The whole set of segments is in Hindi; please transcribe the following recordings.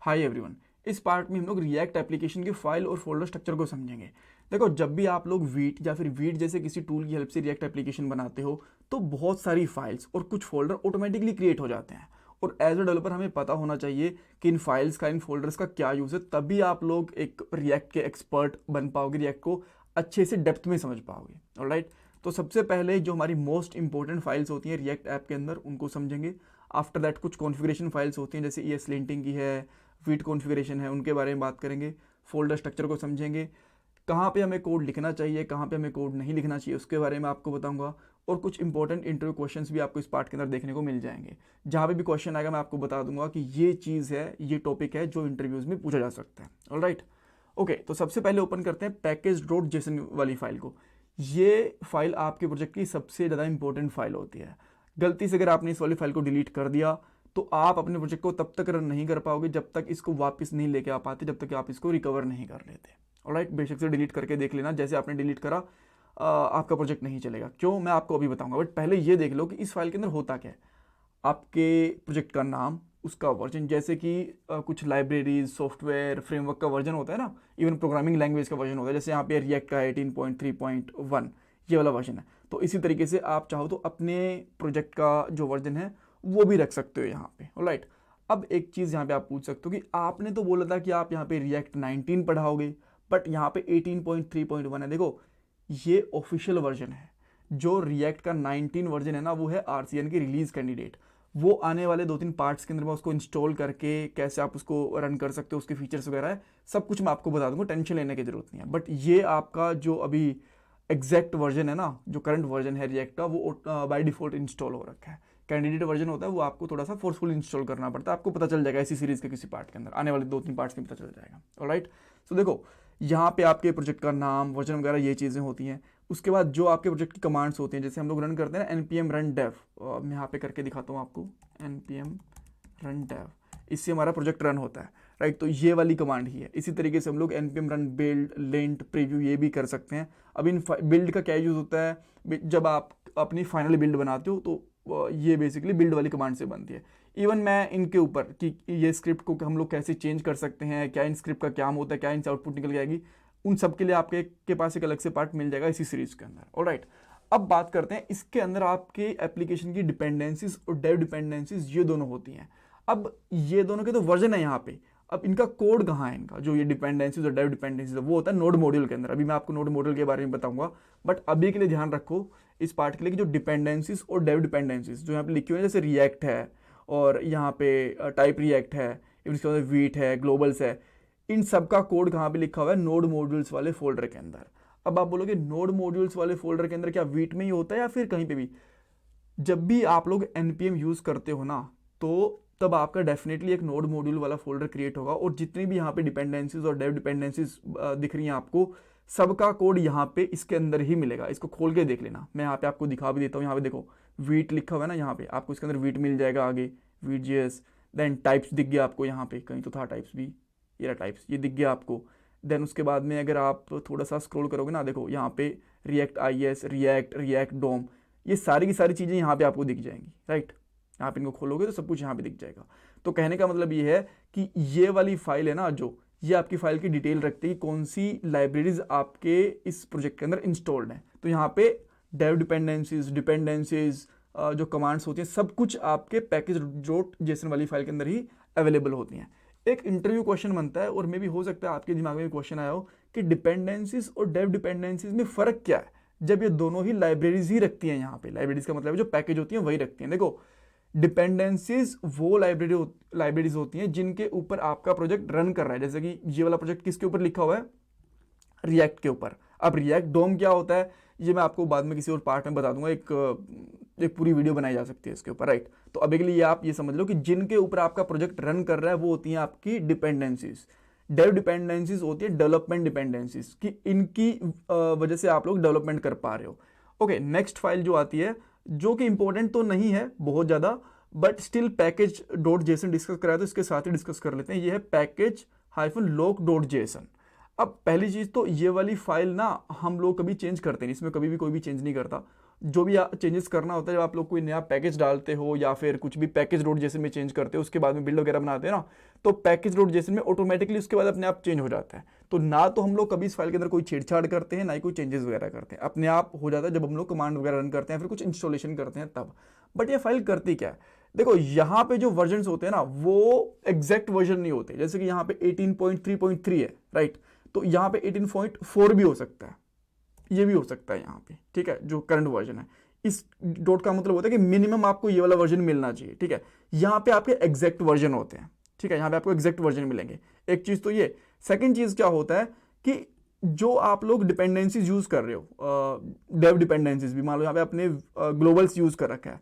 Hi everyone. इस पार्ट में हम लोग रिएक्ट एप्लीकेशन की फाइल और फोल्डर स्ट्रक्चर को समझेंगे। देखो, जब भी आप लोग वीट या फिर वीट जैसे किसी टूल की हेल्प से रिएक्ट एप्लीकेशन बनाते हो तो बहुत सारी फाइल्स और कुछ फोल्डर ऑटोमेटिकली क्रिएट हो जाते हैं। और एज अ डेवलपर हमें पता होना चाहिए कि इन फाइल्स का, इन फोल्डर्स का क्या यूज़ है, तभी आप लोग एक रिएक्ट के एक्सपर्ट बन पाओगे, रिएक्ट को अच्छे से डेप्थ में समझ पाओगे। ऑलराइट, तो सबसे पहले जो हमारी मोस्ट इंपॉर्टेंट फाइल्स होती हैं रिएक्ट ऐप के अंदर, उनको समझेंगे। आफ्टर दैट कुछ कॉन्फ़िगरेशन फाइल्स होती हैं, जैसे ES लिंटिंग की है, वीट कॉन्फ़िगरेशन है, उनके बारे में बात करेंगे। फोल्डर स्ट्रक्चर को समझेंगे, कहाँ पे हमें कोड लिखना चाहिए, कहाँ पे हमें कोड नहीं लिखना चाहिए, उसके बारे में आपको बताऊंगा। और कुछ इंपॉर्टेंट इंटरव्यू क्वेश्चंस भी आपको इस पार्ट के अंदर देखने को मिल जाएंगे। जहाँ पे भी क्वेश्चन आएगा मैं आपको बता दूंगा कि ये चीज़ है, ये टॉपिक है जो इंटरव्यूज में पूछा जा सकता है। ऑलराइट, ओके, तो सबसे पहले ओपन करते हैं package.json वाली फाइल को। ये फाइल आपके प्रोजेक्ट की सबसे ज़्यादा इंपॉर्टेंट फाइल होती है। गलती से अगर आपने इस वाली फाइल को डिलीट कर दिया तो आप अपने प्रोजेक्ट को तब तक रन नहीं कर पाओगे जब तक इसको वापस नहीं लेके आ पाते, जब तक आप इसको रिकवर नहीं कर लेते। ऑलराइट, बेशक से डिलीट करके देख लेना, जैसे आपने डिलीट करा आपका प्रोजेक्ट नहीं चलेगा। क्यों, मैं आपको अभी बताऊंगा, बट पहले ये देख लो कि इस फाइल के अंदर होता क्या है। आपके प्रोजेक्ट का नाम, उसका वर्जन, जैसे कि कुछ लाइब्रेरीज, सॉफ्टवेयर, फ्रेमवर्क का वर्जन होता है ना, इवन प्रोग्रामिंग लैंग्वेज का वर्जन होता है, जैसे यहाँ पे रिएक्ट का 18.3.1 ये वाला वर्जन है। तो इसी तरीके से आप चाहो तो अपने प्रोजेक्ट का जो वर्जन है वो भी रख सकते हो यहाँ पे। ऑलराइट, अब एक चीज़ यहाँ पे आप पूछ सकते हो कि आपने तो बोला था कि आप यहाँ पे रिएक्ट 19 पढ़ाओगे, बट यहाँ पे 18.3.1 है। देखो, ये ऑफिशियल वर्जन है। जो रिएक्ट का 19 वर्जन है ना, वो है RCN की रिलीज कैंडिडेट। वो आने वाले 2-3 पार्ट्स के अंदर मैं उसको इंस्टॉल करके कैसे आप उसको रन कर सकते हो, उसके फीचर्स वगैरह है, सब कुछ मैं आपको बता दूंगा, टेंशन लेने की जरूरत नहीं है। बट ये आपका जो अभी एग्जैक्ट वर्जन है ना, जो करंट वर्जन है रिएक्ट का, वो बाय डिफॉल्ट इंस्टॉल हो रखा है। कैंडिडेट वर्जन होता है वो आपको थोड़ा सा फोर्सफुल इंस्टॉल करना पड़ता है। आपको पता चल जाएगा इसी सीरीज के किसी पार्ट के अंदर, आने वाले 2-3 पार्ट्स में पता चल जाएगा। ऑलराइट, सो देखो, यहाँ पे आपके प्रोजेक्ट का नाम, वर्जन वगैरह ये चीज़ें होती हैं। उसके बाद जो आपके प्रोजेक्ट की कमांड्स होती हैं, जैसे हम लोग रन करते हैं ना npm run dev, मैं यहाँ पे करके दिखाता हूँ आपको, npm run dev, इससे हमारा प्रोजेक्ट रन होता है। राइट, तो ये वाली कमांड ही है। इसी तरीके से हम लोग npm run build, lint, preview ये भी कर सकते हैं। अब इन बिल्ड का क्या यूज़ होता है, जब आप अपनी फाइनल बिल्ड बनाते हो तो ये बेसिकली बिल्ड वाली कमांड से बनती है। इवन मैं इनके ऊपर कि ये स्क्रिप्ट को हम लोग कैसे चेंज कर सकते हैं, क्या इन स्क्रिप्ट का क्या होता है, क्या इनसे आउटपुट निकल जाएगी, उन सब के लिए आपके के पास एक अलग से पार्ट मिल जाएगा इसी सीरीज के अंदर। ऑलराइट, अब बात करते हैं इसके अंदर आपके एप्लीकेशन की डिपेंडेंसीज और डेव डिपेंडेंसीज ये दोनों होती हैं। अब ये दोनों के तो वर्जन है यहाँ पे, अब इनका कोड कहाँ है, इनका जो ये डिपेंडेंसीज और डेव डिपेंडेंसीज है वो होता है नोड मॉड्यूल के अंदर। अभी मैं आपको नोड मॉड्यूल के बारे में बताऊंगा, बट अभी के लिए ध्यान रखो इस पार्ट के लिए कि जो डिपेंडेंसीज और डेव डिपेंडेंसीज जो यहाँ पे लिखी हुई है, जैसे रिएक्ट है और यहाँ पे टाइप रिएक्ट है, इवन इसके बाद वीट है, ग्लोबल्स है, इन सब का कोड कहाँ पे लिखा हुआ है, नोड मॉड्यूल्स वाले फोल्डर के अंदर। अब आप बोलोगे नोड मॉड्यूल्स वाले फोल्डर के अंदर क्या वीट में ही होता है या फिर कहीं पे भी? जब भी आप लोग npm यूज करते हो ना, तो तब आपका डेफिनेटली एक नोड मॉड्यूल वाला फोल्डर क्रिएट होगा, और जितनी भी यहाँ पे डिपेंडेंसीज और डेव डिपेंडेंसीज दिख रही हैं आपको, सबका कोड यहाँ पे इसके अंदर ही मिलेगा। इसको खोल के देख लेना, मैं यहाँ पे आपको दिखा भी देता हूँ। यहाँ पे देखो वीट लिखा हुआ है ना, यहाँ पे आपको इसके अंदर वीट मिल जाएगा, आगे वीट JS, देन टाइप्स दिख गया आपको, यहाँ पे कहीं तो था टाइप्स भी, ये टाइप्स ये दिख गया आपको। देन उसके बाद में अगर आप थोड़ा सा स्क्रॉल करोगे ना, देखो यहाँ पे रिएक्ट IS, रिएक्ट डोम, ये सारी की सारी चीज़ें यहाँ पे आपको दिख जाएंगी। राइट, आप इनको खोलोगे तो सब कुछ यहाँ पे दिख जाएगा। तो कहने का मतलब ये है कि ये वाली फाइल है ना, जो ये आपकी फाइल की डिटेल रखती है कौन सी लाइब्रेरीज आपके इस प्रोजेक्ट के अंदर इंस्टॉल्ड है। तो यहाँ पे डेव डिपेंडेंसीज जो कमांड्स होती हैं, सब कुछ आपके package.json वाली फाइल के अंदर ही अवेलेबल होती हैं। एक इंटरव्यू क्वेश्चन बनता है, और मे भी हो सकता है आपके दिमाग में क्वेश्चन आया हो कि डिपेंडेंसीज और डेव डिपेंडेंसीज में फ़र्क क्या है, जब ये दोनों ही लाइब्रेरीज ही रखती हैं। यहाँ पे लाइब्रेरीज का मतलब है जो पैकेज होती हैं वही रखती हैं। देखो, डिपेंडेंसीज वो लाइब्रेरीज होती हैं जिनके ऊपर आपका प्रोजेक्ट रन कर रहा है। जैसे कि ये वाला प्रोजेक्ट किसके ऊपर लिखा हुआ है, रिएक्ट के ऊपर। अब रिएक्ट डोम क्या होता है ये मैं आपको बाद में किसी और पार्ट में बता दूंगा, एक पूरी वीडियो बनाई जा सकती है इसके ऊपर। राइट, तो अभी के लिए आप ये समझ लो कि जिनके ऊपर आपका प्रोजेक्ट रन कर रहा है वो होती हैं आपकी डिपेंडेंसीज। डेव डिपेंडेंसीज होती है डेवलपमेंट डिपेंडेंसीज, कि इनकी वजह से आप लोग डेवलपमेंट कर पा रहे हो। ओके, नेक्स्ट फाइल जो आती है, जो कि इंपॉर्टेंट तो नहीं है बहुत ज़्यादा, बट स्टिल package.json डिस्कस कराया तो इसके साथ ही डिस्कस कर लेते हैं। ये है package-lock.json। अब पहली चीज़ तो ये वाली फाइल ना हम लोग कभी चेंज करते नहीं, इसमें कभी भी कोई भी चेंज नहीं करता। जो भी चेंजेस करना होता है जब आप लोग कोई नया पैकेज डालते हो या फिर कुछ भी पैकेज डॉट जेसन में चेंज करते हो, उसके बाद में बिल्ड वगैरह बनाते हैं ना, तो पैकेज डॉट जेसन में ऑटोमेटिकली उसके बाद अपने आप चेंज हो जाता है। तो ना तो हम लोग कभी इस फाइल के अंदर कोई छेड़छाड़ करते हैं, ना ही कोई चेंजेस वगैरह करते हैं, अपने आप हो जाता है जब हम लोग कमांड वगैरह रन करते हैं फिर कुछ इंस्टॉलेशन करते हैं तब। बट ये फाइल करती क्या है, देखो यहाँ पे जो वर्जन होते हैं ना वो एग्जैक्ट वर्जन नहीं होते। जैसे कि यहाँ पे 18.3.3 है, राइट, तो यहाँ पे 18.4 भी हो सकता है, ये भी हो सकता है यहाँ पे, ठीक है, जो करंट वर्जन है। इस डॉट का मतलब होता है कि मिनिमम आपको ये वाला वर्जन मिलना चाहिए, ठीक है। यहाँ पे आपके एग्जैक्ट वर्जन होते हैं, ठीक है, यहाँ पे आपको एग्जैक्ट वर्जन मिलेंगे। एक चीज तो ये। सेकंड चीज क्या होता है कि जो आप लोग डिपेंडेंसीज यूज कर रहे हो, डेव डिपेंडेंसीज भी मान लो यहाँ पे अपने ग्लोबल्स यूज कर रखा है,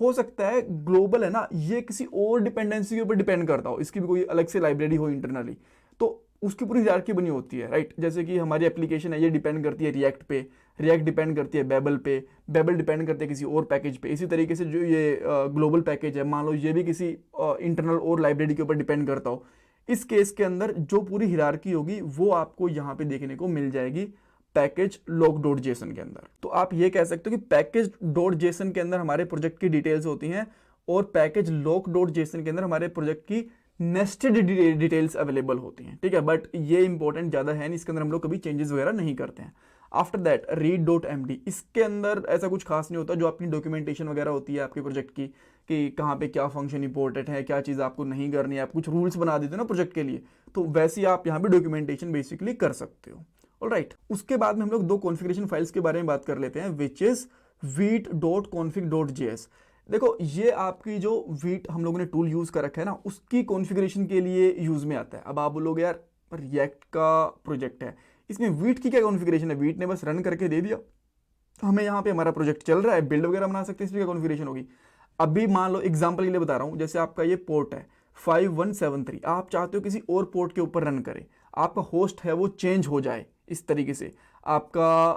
हो सकता है ग्लोबल है ना ये किसी और डिपेंडेंसी के ऊपर डिपेंड करता हो, इसकी भी कोई अलग से लाइब्रेरी हो इंटरनली, तो उसकी पूरी हायरार्की बनी होती है, राइट। जैसे कि हमारी एप्लीकेशन है ये डिपेंड करती है रिएक्ट पे, रिएक्ट डिपेंड करती है बेबल पे, बेबल डिपेंड करती है किसी और पैकेज पे। इसी तरीके से जो ये ग्लोबल पैकेज है मान लो ये भी किसी इंटरनल और लाइब्रेरी के ऊपर डिपेंड करता हो। इस केस के अंदर जो पूरी हायरार्की होगी वो आपको यहाँ पे देखने को मिल जाएगी पैकेज लॉक डॉट जेसन के अंदर। तो आप ये कह सकते हो कि पैकेज डॉट जेसन के अंदर हमारे प्रोजेक्ट की डिटेल्स होती हैं और पैकेज लॉक डॉट जेसन के अंदर हमारे प्रोजेक्ट की नेस्टेड डिटेल्स अवेलेबल होती हैं, ठीक है। बट ये इंपॉर्टेंट ज़्यादा है नहीं, इसके अंदर हम लोग कभी चेंजेस वगैरह नहीं करते हैं। After that read dot MD, इसके अंदर ऐसा कुछ खास नहीं होता। जो आपकी डॉक्यूमेंटेशन वगैरह होती है आपके प्रोजेक्ट की कि कहाँ पे क्या फंक्शन इंपॉर्टेंट है, क्या चीज़ आपको नहीं करनी है, आप कुछ रूल्स बना देते हो ना प्रोजेक्ट के लिए, तो वैसे आप यहाँ पे डॉक्यूमेंटेशन बेसिकली कर सकते हो। ऑलराइट, उसके बाद में हम लोग दो कॉन्फ़िगरेशन फाइल्स के बारे में बात कर लेते हैं, विच इज vite.config.js। देखो ये आपकी जो वीट हम लोगों ने टूल यूज कर रखा है ना उसकी कॉन्फ़िगरेशन के लिए यूज में आता है। अब आप बोलोगे यार पर रिएक्ट का प्रोजेक्ट है, इसमें वीट की क्या कॉन्फ़िगरेशन है, वीट ने बस रन करके दे दिया, हमें यहाँ पे हमारा प्रोजेक्ट चल रहा है, बिल्ड वगैरह बना सकते हैं, इसमें क्या कॉन्फ़िगरेशन होगी। अभी मान लो एग्जांपल के लिए बता रहा हूँ, जैसे आपका ये पोर्ट है 5173, आप चाहते हो किसी और पोर्ट के ऊपर रन करे, आपका होस्ट है वो चेंज हो जाए, इस तरीके से आपका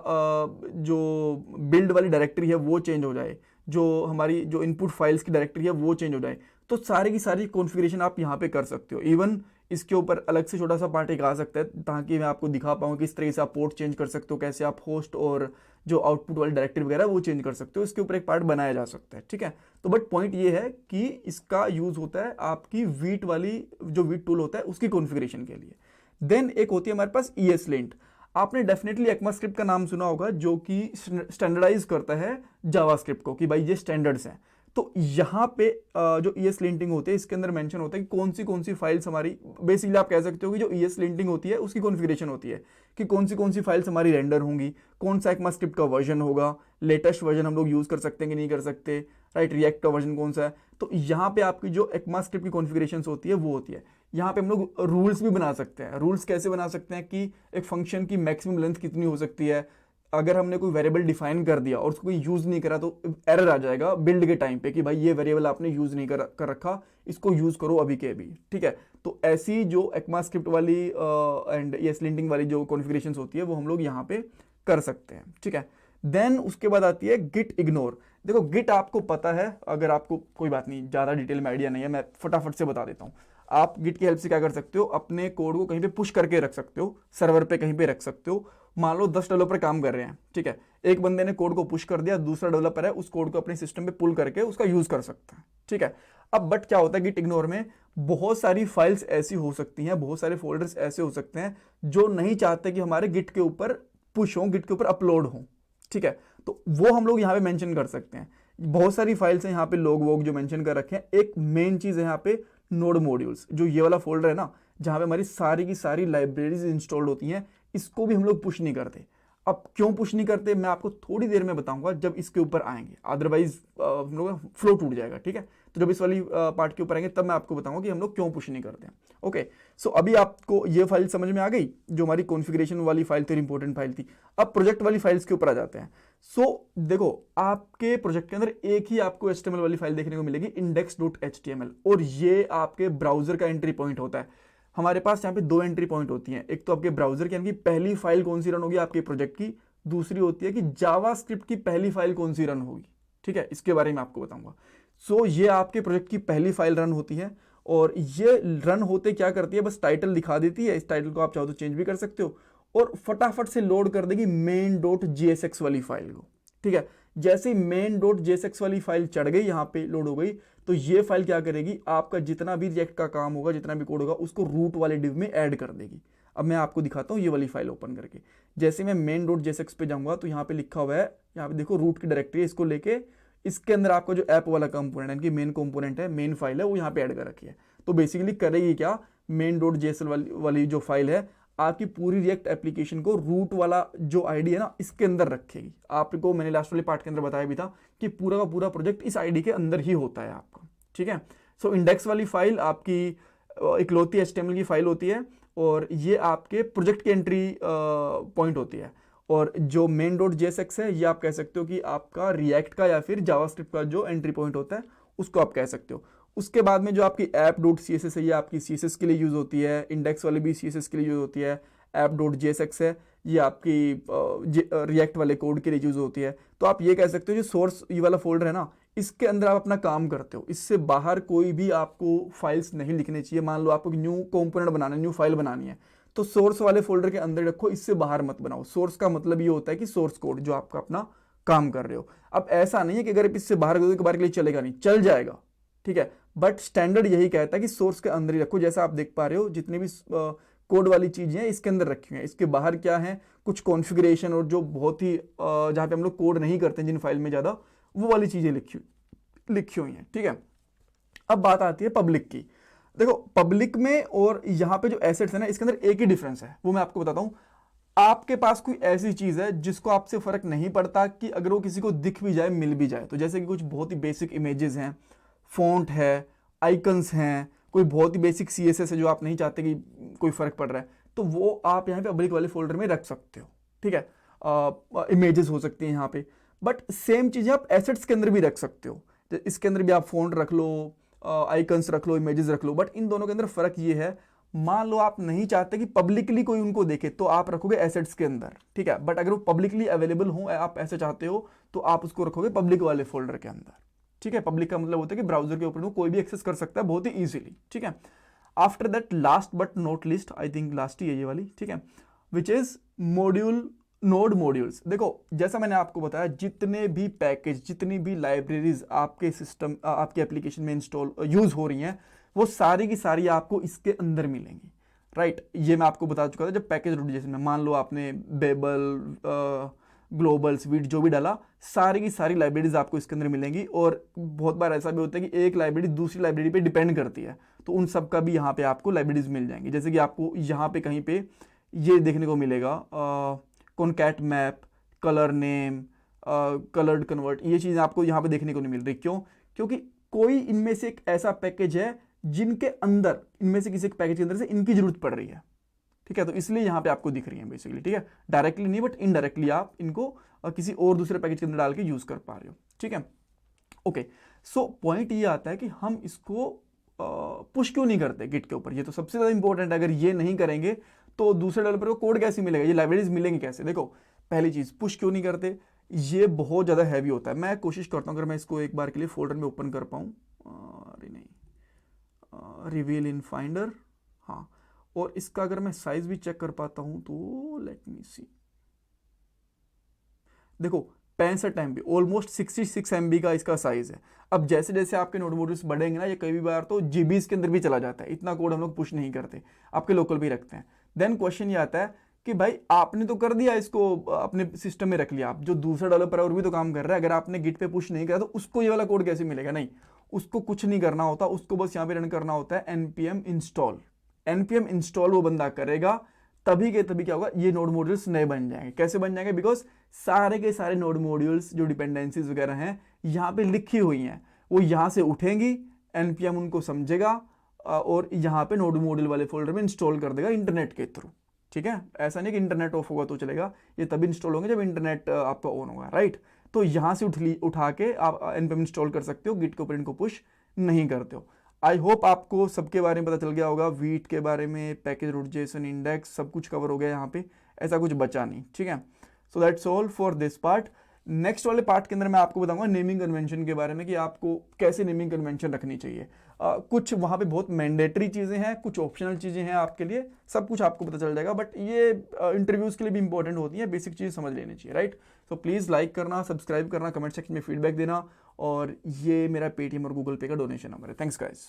जो बिल्ड वाली डायरेक्टरी है वो चेंज हो जाए, जो हमारी जो इनपुट फाइल्स की डायरेक्टरी है वो चेंज हो जाए, तो सारी की सारी कॉन्फ़िगरेशन आप यहाँ पे कर सकते हो। इवन इसके ऊपर अलग से छोटा सा पार्ट एक आ सकता है ताकि मैं आपको दिखा पाऊँ कि इस तरीके से आप पोर्ट चेंज कर सकते हो, कैसे आप होस्ट और जो आउटपुट वाली डायरेक्टरी वगैरह वो चेंज कर सकते हो, इसके ऊपर एक पार्ट बनाया जा सकता है, ठीक है। तो बट पॉइंट ये है कि इसका यूज होता है आपकी वीट वाली जो वीट टूल होता है उसकी कॉन्फ़िगरेशन के लिए। देन एक होती है हमारे पास ESLint। आपने डेफिनेटली ECMAScript का नाम सुना होगा जो कि स्टैंडर्डाइज करता है जावास्क्रिप्ट को कि भाई ये स्टैंडर्ड्स हैं। तो यहाँ पे जो ESLinting होते हैं इसके अंदर मेंशन होता है कि कौन सी फाइल्स हमारी, बेसिकली आप कह सकते हो कि जो ESLinting होती है उसकी कॉन्फ़िगरेशन होती है कि कौन सी फाइल्स हमारी रेंडर होंगी, कौन सा ECMAScript का वर्जन होगा, लेटेस्ट वर्जन हम लोग यूज़ कर सकते हैं कि नहीं कर सकते, राइट, रिएक्ट का वर्जन कौन सा है। तो यहाँ पे आपकी जो ECMAScript की कॉन्फ़िगरेशन होती है वो होती है। यहाँ पे हम लोग रूल्स भी बना सकते हैं। रूल्स कैसे बना सकते हैं कि एक फंक्शन की मैक्सिमम लेंथ कितनी हो सकती है, अगर हमने कोई वेरिएबल डिफाइन कर दिया और उसको कोई यूज़ नहीं करा तो एरर आ जाएगा बिल्ड के टाइम पे कि भाई ये वेरिएबल आपने यूज़ नहीं कर रखा, इसको यूज़ करो अभी के अभी, ठीक है। तो ऐसी जो ECMAScript वाली एंड ESLinting वाली जो कॉन्फ़िगरेशंस होती है वो हम लोग यहाँ पे कर सकते हैं, ठीक है। देन उसके बाद आती है गिट इग्नोर। देखो गिट आपको पता है, अगर आपको कोई बात नहीं ज़्यादा डिटेल में आइडिया नहीं है मैं फटाफट से बता देता हूँ। आप गिट की हेल्प से क्या कर सकते हो, अपने कोड को कहीं पे पुश करके रख सकते हो, सर्वर पे कहीं पे रख सकते हो। मान लो 10 डेवलपर काम कर रहे हैं, ठीक है, एक बंदे ने कोड को पुश कर दिया, दूसरा डेवलपर है उस कोड को अपने सिस्टम पे पुल करके उसका यूज कर सकता है, ठीक है। अब बट क्या होता है गिट इग्नोर में बहुत सारी फाइल्स ऐसी हो सकती हैं, बहुत सारे फोल्डर्स ऐसे हो सकते हैं जो नहीं चाहते कि हमारे गिट के ऊपर पुश हो, गिट के ऊपर अपलोड हो, ठीक है। तो वो हम लोग यहाँ पे मेंशन कर सकते हैं। बहुत सारी फाइल्स हैं यहाँ पे लोग वोग जो मेंशन कर रखे हैं। एक मेन चीज है यहाँ पे नोड मॉड्यूल्स, जो ये वाला फोल्डर है ना जहाँ पे हमारी सारी की सारी लाइब्रेरीज इंस्टॉल्ड होती हैं, इसको भी हम लोग पुश नहीं करते। अब क्यों पुश नहीं करते मैं आपको थोड़ी देर में बताऊंगा जब इसके ऊपर आएंगे, अदरवाइज हम लोग फ्लो टूट जाएगा, ठीक है। तो जब इस वाली पार्ट के ऊपर आएंगे तब मैं आपको बताऊंगा कि हम लोग क्यों पुश नहीं करते हैं। ओके, सो अभी आपको ये फाइल समझ में आ गई जो हमारी कॉन्फ़िगरेशन वाली फाइल थी, इंपॉर्टेंट फाइल थी। अब प्रोजेक्ट वाली फाइल्स के ऊपर आ जाते हैं। सो देखो आपके प्रोजेक्ट के अंदर एक ही आपको HTML वाली फाइल देखने को मिलेगी, index.html, और ये आपके ब्राउजर का एंट्री पॉइंट होता है। हमारे पास यहाँ पे दो एंट्री पॉइंट होती हैं, एक तो आपके ब्राउजर की यानी कि पहली फाइल कौन सी रन होगी आपके प्रोजेक्ट की, दूसरी होती है कि जावास्क्रिप्ट की पहली फाइल कौन सी रन होगी, ठीक है, इसके बारे में आपको बताऊंगा। सो ये आपके प्रोजेक्ट की पहली फाइल रन होती है और ये रन होते क्या करती है, बस टाइटल दिखा देती है, इस टाइटल को आप चाहो तो चेंज भी कर सकते हो और फटाफट से लोड कर देगी main.jsx वाली फाइल को, ठीक है। जैसे ही मेन डॉट जेएसएक्स वाली फाइल चढ़ गई, यहाँ पे लोड हो गई, तो ये फाइल क्या करेगी, आपका जितना भी रिएक्ट का काम होगा, जितना भी कोड होगा, उसको रूट वाले डिव में ऐड कर देगी। अब मैं आपको दिखाता हूँ ये वाली फाइल ओपन करके। जैसे मैं मेन डॉट जेएसएक्स पे जाऊंगा तो यहाँ पे लिखा हुआ है, यहाँ पे देखो रूट की डायरेक्टरी है, इसको लेके इसके अंदर आपका जो ऐप वाला कंपोनेंट है, इनकी मेन कंपोनेंट है, मेन फाइल है, वो यहाँ पे ऐड कर रखी है। तो बेसिकली करेगी क्या, मेन डॉट जेएसएल वाली जो फाइल है आपकी पूरी रिएक्ट एप्लीकेशन को रूट वाला जो आईडी है ना इसके अंदर रखेगी। आपको मैंने लास्ट वाले पार्ट के अंदर बताया भी था कि पूरा का पूरा प्रोजेक्ट इस आईडी के अंदर ही होता है आपका, ठीक है। सो इंडेक्स वाली फाइल आपकी इकलौती एचटीएमएल की फाइल होती है और ये आपके प्रोजेक्ट की एंट्री पॉइंट होती है। और जो मेन डॉट जेएसएक्स है ये आप कह सकते हो कि आपका रिएक्ट का या फिर जावास्क्रिप्ट का जो एंट्री पॉइंट होता है उसको आप कह सकते हो। उसके बाद में जो आपकी ऐप डॉट सीएसएस है ये आपकी सीएसएस के लिए यूज होती है, इंडेक्स वाली भी सीएसएस के लिए यूज होती है, ऐप डॉट जेएसएक्स है ये आपकी रिएक्ट वाले कोड के लिए यूज होती है। तो आप ये कह सकते हो जो सोर्स ये वाला फोल्डर है ना इसके अंदर आप अपना काम करते हो, इससे बाहर कोई भी आपको फाइल्स नहीं लिखनी चाहिए। मान लो आपको न्यू कंपोनेंट बनाना है, न्यू फाइल बनानी है, तो सोर्स वाले फोल्डर के अंदर रखो, इससे बाहर मत बनाओ। सोर्स का मतलब ये होता है कि सोर्स कोड जो आपका अपना काम कर रहे हो। अब ऐसा नहीं है कि अगर आप इससे बाहर एक बार के लिए चलेगा नहीं, चल जाएगा, ठीक है, बट स्टैंडर्ड यही कहता है कि सोर्स के अंदर ही रखो। जैसा आप देख पा रहे हो जितने भी कोड वाली चीजें हैं इसके अंदर रखी हुई हैं, इसके बाहर क्या है कुछ कॉन्फ़िगरेशन और जो बहुत ही जहां पे हम लोग कोड नहीं करते जिन फाइल में ज्यादा, वो वाली चीजें लिखी हुई हैं, ठीक है। अब बात आती है पब्लिक की। देखो पब्लिक में और यहाँ पे जो एसेट्स है ना इसके अंदर एक ही डिफरेंस है, वो मैं आपको बताता हूँ। आपके पास कोई ऐसी चीज है जिसको आपसे फर्क नहीं पड़ता कि अगर वो किसी को दिख भी जाए, मिल भी जाए, तो जैसे कि कुछ बहुत ही बेसिक इमेजेस हैं, फॉन्ट है, आइकन्स हैं, कोई बहुत ही बेसिक सीएसएस है जो आप नहीं चाहते कि कोई फर्क पड़ रहा है, तो वो आप यहाँ पे पब्लिक वाले फोल्डर में रख सकते हो, ठीक है। इमेजेस हो सकती हैं यहाँ पे, बट सेम चीजें आप एसेट्स के अंदर भी रख सकते हो। इसके अंदर भी आप फॉन्ट रख लो, आइकन्स रख लो, इमेजेस रख लो, बट इन दोनों के अंदर फर्क ये है, मान लो आप नहीं चाहते कि पब्लिकली कोई उनको देखे तो आप रखोगे एसेट्स के अंदर, ठीक है। बट अगर वो पब्लिकली अवेलेबल हो, आप ऐसे चाहते हो, तो आप उसको रखोगे पब्लिक वाले फोल्डर के अंदर, ठीक है। पब्लिक का मतलब होता है कि ब्राउजर के ऊपर कोई भी एक्सेस कर सकता है बहुत ही इजीली, ठीक है। After that last but not least, I think last ही है ये वाली, ठीक है, विच इज नोड मॉड्यूल्स। देखो जैसा मैंने आपको बताया, जितने भी पैकेज, जितनी भी लाइब्रेरीज आपके सिस्टम, आपके एप्लीकेशन में इंस्टॉल यूज हो रही हैं, वो सारी की सारी आपको इसके अंदर मिलेंगी, राइट। ये मैं आपको बता चुका था जब पैकेज नोटिफिकेशन में, मान लो आपने बेबल, ग्लोबल, स्वीट जो भी डाला, सारी की सारी लाइब्रेरीज आपको इसके अंदर मिलेंगी। और बहुत बार ऐसा भी होता है कि एक लाइब्रेरी दूसरी लाइब्रेरी पे डिपेंड करती है, तो उन सब का भी यहाँ पे आपको लाइब्रेरीज मिल जाएंगी। जैसे कि आपको यहाँ पे कहीं पे ये देखने को मिलेगा, concat map, colour name, coloured convert, ये चीज़ें आपको यहाँ पे देखने को नहीं मिल रही। क्यों? क्योंकि कोई इनमें से एक ऐसा पैकेज है जिनके अंदर, इनमें से किसी एक पैकेज के अंदर से इनकी जरूरत पड़ रही है, ठीक है। तो इसलिए यहाँ पे आपको दिख रही है बेसिकली, ठीक है। डायरेक्टली नहीं बट इनडायरेक्टली आप इनको किसी और दूसरे पैकेज के अंदर डाल के यूज कर पा रहे हो, ठीक है। ओके, सो पॉइंट ये आता है कि हम इसको पुश क्यों नहीं करते गिट के ऊपर। ये तो सबसे ज्यादा इंपॉर्टेंट है। अगर ये नहीं करेंगे तो दूसरे डेवलपर को कोड कैसे मिलेगा, ये लाइब्रेरीज मिलेंगी कैसे। देखो पहली चीज, पुश क्यों नहीं करते, ये बहुत ज्यादा हैवी होता है। मैं कोशिश करता हूँ अगर मैं इसको एक बार के लिए फोल्डर में ओपन कर पाऊँ, अरे नहीं, रिवील इन फाइंडर, हाँ, और इसका अगर मैं साइज भी चेक कर पाता हूं तो लेट मी सी, देखो 65 MB, ऑलमोस्ट 66 MB का इसका साइज है। अब जैसे जैसे आपके नोड मॉड्यूल्स बढ़ेंगे ना, ये कई बार तो जीबीज के अंदर भी चला जाता है। इतना कोड हम लोग पुश नहीं करते, आपके लोकल भी रखते हैं। देन क्वेश्चन ये आता है कि भाई आपने तो कर दिया, इसको अपने सिस्टम में रख लिया, आप जो दूसरा डेवलपर है और भी तो काम कर रहा है, अगर आपने गिट पे पुश नहीं करा तो उसको ये वाला कोड कैसे मिलेगा। नहीं, उसको कुछ नहीं करना होता, उसको बस यहाँ पे रन करना होता है npm install। npm install वो बंदा करेगा, तभी के तभी क्या होगा, ये नोड मॉड्यूल्स नए बन जाएंगे। कैसे बन जाएंगे? बिकॉज सारे के सारे नोड मॉड्यूल्स जो डिपेंडेंसीज वगैरह हैं यहाँ पे लिखी हुई हैं, वो यहाँ से उठेंगी, npm उनको समझेगा और यहाँ पे नोड मॉड्यूल वाले फोल्डर में इंस्टॉल कर देगा इंटरनेट के थ्रू, ठीक है। ऐसा नहीं कि इंटरनेट ऑफ होगा तो चलेगा, ये तभी इंस्टॉल होंगे जब इंटरनेट आपका ऑन होगा, राइट। तो यहाँ से उठा के आप npm इंस्टॉल कर सकते हो, गिट के ऊपर इनको पुश नहीं करते हो। आई होप आपको सबके बारे में पता चल गया होगा, वीट के बारे में, पैकेज रूट जेसन, इंडेक्स, सब कुछ कवर हो गया यहाँ पे, ऐसा कुछ बचा नहीं, ठीक है। So that's all for this part. Next वाले पार्ट के अंदर मैं आपको बताऊंगा नेमिंग कन्वेंशन के बारे में, कि आपको कैसे नेमिंग कन्वेंशन रखनी चाहिए। कुछ वहाँ पे बहुत मैंडेटरी चीज़ें हैं, कुछ ऑप्शनल चीज़ें हैं आपके लिए, सब कुछ आपको पता चल जाएगा, बट ये इंटरव्यूज़ के लिए भी इंपॉर्टेंट होती है, बेसिक चीज़ समझ लेनी चाहिए, राइट। सो प्लीज़ लाइक करना, सब्सक्राइब करना, कमेंट सेक्शन में फीडबैक देना, और ये मेरा पेटीएम और गूगल पे का डोनेशन नंबर है। Thanks guys.